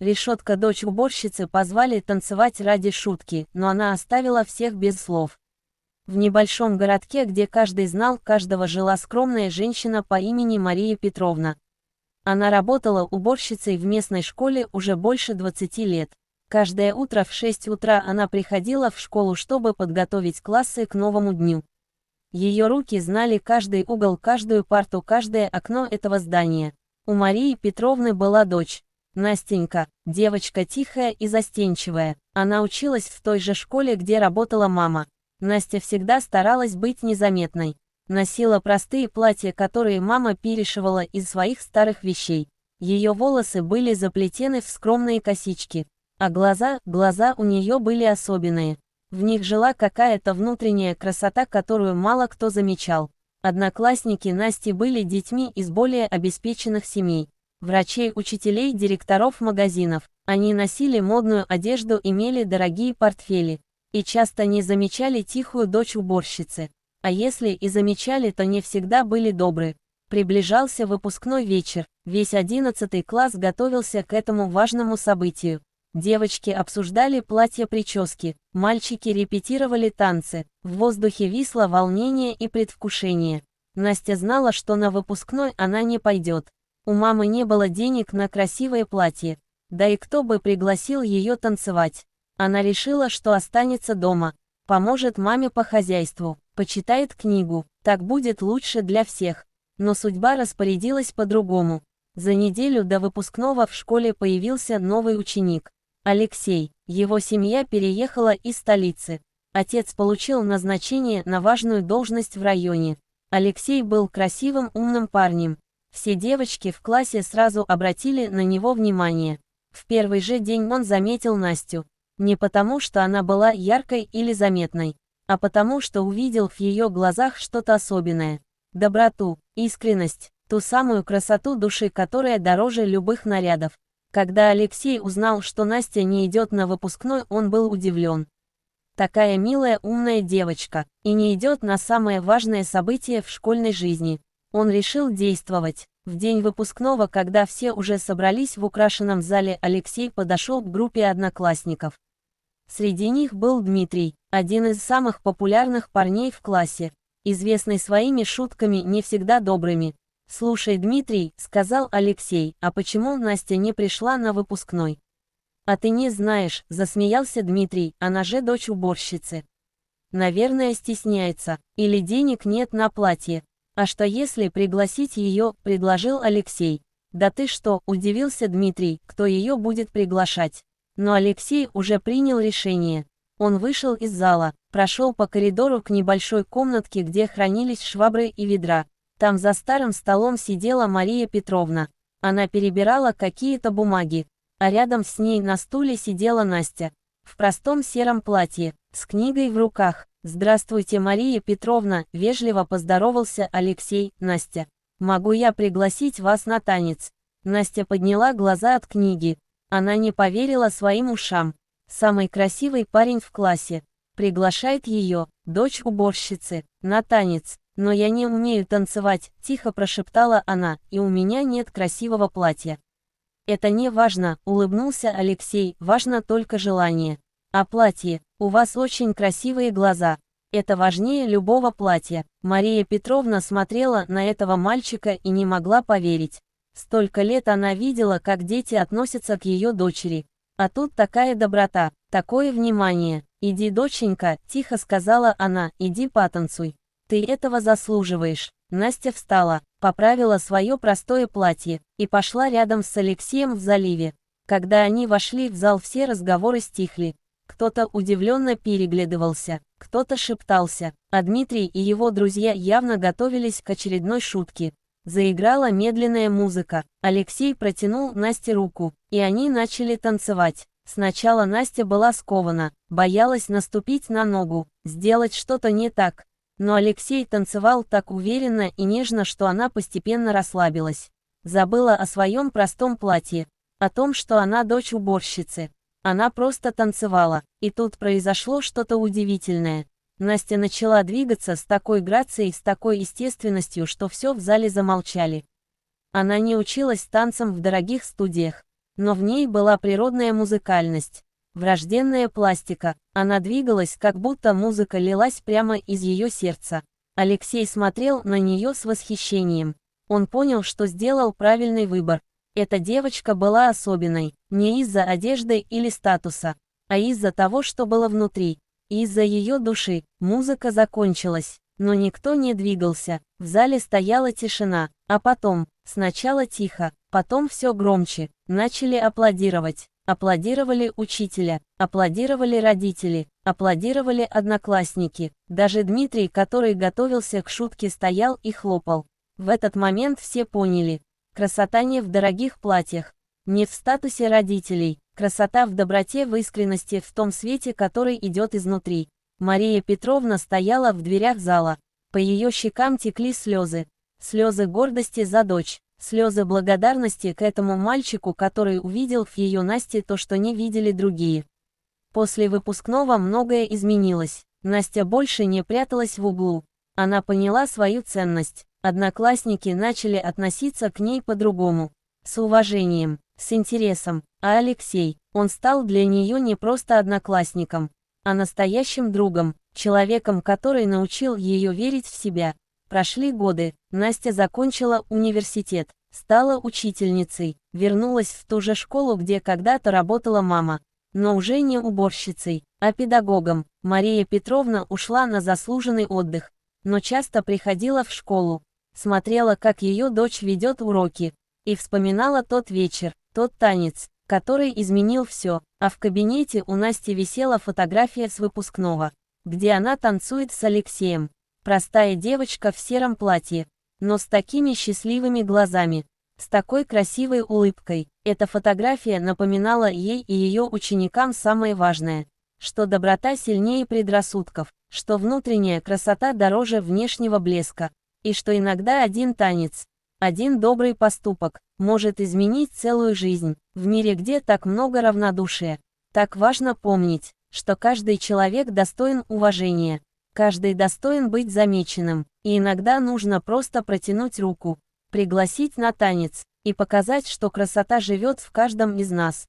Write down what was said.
Решетка, дочь уборщицы, позвали танцевать ради шутки, но она оставила всех без слов. В небольшом городке, где каждый знал каждого, жила скромная женщина по имени Мария Петровна. Она работала уборщицей в местной школе уже больше 20 лет. Каждое утро в 6 утра она приходила в школу, чтобы подготовить классы к новому дню. Ее руки знали каждый угол, каждую парту, каждое окно этого здания. У Марии Петровны была дочь, Настенька, девочка тихая и застенчивая. Она училась в той же школе, где работала мама. Настя всегда старалась быть незаметной. Носила простые платья, которые мама перешивала из своих старых вещей. Ее волосы были заплетены в скромные косички, а глаза у нее были особенные. В них жила какая-то внутренняя красота, которую мало кто замечал. Одноклассники Насти были детьми из более обеспеченных семей. Врачей, учителей, директоров магазинов. Они носили модную одежду, имели дорогие портфели. И часто не замечали тихую дочь уборщицы. А если и замечали, то не всегда были добры. Приближался выпускной вечер. Весь 11 класс готовился к этому важному событию. Девочки обсуждали платья, прически, мальчики репетировали танцы. В воздухе висло волнение и предвкушение. Настя знала, что на выпускной она не пойдет. У мамы не было денег на красивое платье. Да и кто бы пригласил ее танцевать? Она решила, что останется дома, поможет маме по хозяйству, почитает книгу, так будет лучше для всех. Но судьба распорядилась по-другому. За неделю до выпускного в школе появился новый ученик. Алексей. Его семья переехала из столицы. Отец получил назначение на важную должность в районе. Алексей был красивым, умным парнем. Все девочки в классе сразу обратили на него внимание. В первый же день он заметил Настю. Не потому, что она была яркой или заметной, а потому, что увидел в ее глазах что-то особенное. Доброту, искренность, ту самую красоту души, которая дороже любых нарядов. Когда Алексей узнал, что Настя не идет на выпускной, он был удивлен. Такая милая, умная девочка, и не идет на самое важное событие в школьной жизни. Он решил действовать. В день выпускного, когда все уже собрались в украшенном зале, Алексей подошел к группе одноклассников. Среди них был Дмитрий, один из самых популярных парней в классе, известный своими шутками, не всегда добрыми. «Слушай, Дмитрий», — сказал Алексей, — «а почему Настя не пришла на выпускной?» «А ты не знаешь», — засмеялся Дмитрий, — «она же дочь уборщицы. Наверное, стесняется, или денег нет на платье». «А что если пригласить ее?» — предложил Алексей. «Да ты что?» — удивился Дмитрий, — «кто ее будет приглашать?» Но Алексей уже принял решение. Он вышел из зала, прошел по коридору к небольшой комнатке, где хранились швабры и ведра. Там за старым столом сидела Мария Петровна. Она перебирала какие-то бумаги, а рядом с ней на стуле сидела Настя. В простом сером платье, с книгой в руках. «Здравствуйте, Мария Петровна», — вежливо поздоровался Алексей. «Настя, могу я пригласить вас на танец?» Настя подняла глаза от книги. Она не поверила своим ушам. Самый красивый парень в классе приглашает ее, дочь уборщицы, на танец. «Но я не умею танцевать», — тихо прошептала она, — «и у меня нет красивого платья». «Это не важно», — улыбнулся Алексей, — «важно только желание. А платье? У вас очень красивые глаза. Это важнее любого платья». Мария Петровна смотрела на этого мальчика и не могла поверить. Столько лет она видела, как дети относятся к ее дочери. А тут такая доброта, такое внимание. «Иди, доченька», — тихо сказала она, — «иди потанцуй. Ты этого заслуживаешь». Настя встала, поправила свое простое платье и пошла рядом с Алексеем в заливе. Когда они вошли в зал, все разговоры стихли. Кто-то удивленно переглядывался, кто-то шептался, а Дмитрий и его друзья явно готовились к очередной шутке. Заиграла медленная музыка. Алексей протянул Насте руку, и они начали танцевать. Сначала Настя была скована, боялась наступить на ногу, сделать что-то не так. Но Алексей танцевал так уверенно и нежно, что она постепенно расслабилась. Забыла о своем простом платье, о том, что она дочь уборщицы. Она просто танцевала, и тут произошло что-то удивительное. Настя начала двигаться с такой грацией, с такой естественностью, что все в зале замолчали. Она не училась танцам в дорогих студиях. Но в ней была природная музыкальность, врожденная пластика. Она двигалась, как будто музыка лилась прямо из ее сердца. Алексей смотрел на нее с восхищением. Он понял, что сделал правильный выбор. Эта девочка была особенной, не из-за одежды или статуса, а из-за того, что было внутри, из-за ее души. Музыка закончилась, но никто не двигался, в зале стояла тишина, а потом, сначала тихо, потом все громче, начали аплодировать. Аплодировали учителя, аплодировали родители, аплодировали одноклассники, даже Дмитрий, который готовился к шутке, стоял и хлопал. В этот момент все поняли. Красота не в дорогих платьях, не в статусе родителей, красота в доброте, в искренности, в том свете, который идет изнутри. Мария Петровна стояла в дверях зала. По ее щекам текли слезы. Слезы гордости за дочь, слезы благодарности к этому мальчику, который увидел в ее Насте то, что не видели другие. После выпускного многое изменилось. Настя больше не пряталась в углу. Она поняла свою ценность. Одноклассники начали относиться к ней по-другому. С уважением, с интересом. А Алексей, он стал для нее не просто одноклассником, а настоящим другом, человеком, который научил ее верить в себя. Прошли годы, Настя закончила университет, стала учительницей, вернулась в ту же школу, где когда-то работала мама. Но уже не уборщицей, а педагогом. Мария Петровна ушла на заслуженный отдых, но часто приходила в школу, смотрела, как ее дочь ведет уроки, и вспоминала тот вечер, тот танец, который изменил все. А в кабинете у Насти висела фотография с выпускного, где она танцует с Алексеем. Простая девочка в сером платье, но с такими счастливыми глазами, с такой красивой улыбкой. Эта фотография напоминала ей и ее ученикам самое важное, что доброта сильнее предрассудков, что внутренняя красота дороже внешнего блеска, и что иногда один танец, один добрый поступок может изменить целую жизнь. В мире, где так много равнодушия, так важно помнить, что каждый человек достоин уважения, каждый достоин быть замеченным, и иногда нужно просто протянуть руку, пригласить на танец и показать, что красота живет в каждом из нас.